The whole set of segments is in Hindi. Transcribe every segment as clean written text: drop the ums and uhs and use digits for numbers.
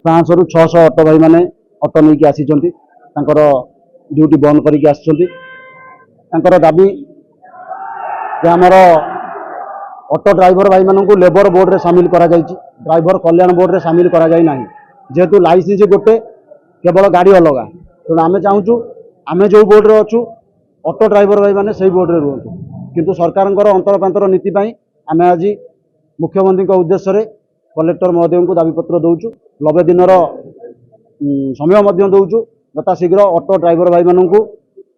500 ରୁ 600 ଅଟୋ ଭାଇ ମାନେ ଅଟୋ ନେଇକି ଆସିଛନ୍ତି ତାଙ୍କର ड्यूटी बंद करके आसर दाबी जे आमर ऑटो ड्राइवर भाई मानू लेबर बोर्ड रे सामिल करा जायछि ड्राइवर कल्याण बोर्ड रे सामिल करा जाय नाही जेहेतु लाइसेंस गोटे केवल गाड़ी अलग तेणु आम चाहूँ आम जो बोर्ड रे अच्छु ऑटो ड्राइवर भाई माने सही बोर्ड रे रुहतु किंतु सरकार अंतरपांतर नीति आम आज मुख्यमंत्री उद्देश्य रे कलेक्टर महोदय को दाबीपत्र दौचु 90 दिन समय दौचु यथा शीघ्र ऑटो ड्राइवर भाई मानू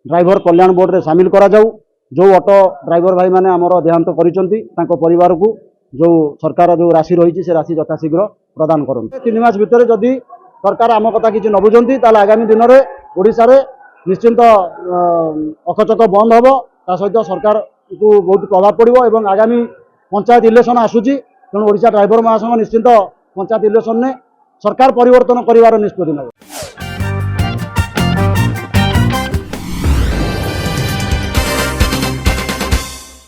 ड्राइवर कल्याण बोर्ड रे सामिल करा जाऊ जो ऑटो ड्राइवर भाई माने आमर देहांत करिसंती तांको परिवार को जो सरकार जो राशि रही से राशि यथा शीघ्र प्रदान करते 3 मास भितर जदि सरकार आम कथा किसी न बुझंती ताले आगामी दिन में ओडिशा रे निश्चिंत अखचक बंद हम ता सहित सरकार को बहुत प्रभाव पड़ो एवं आगामी पंचायत इलेक्शन आसूची तेणु ओडिशा ड्राइवर महासंघ निश्चिंत पंचायत इलेक्शन ने सरकार परिवर्तन करिवार निष्पत्ति नेब।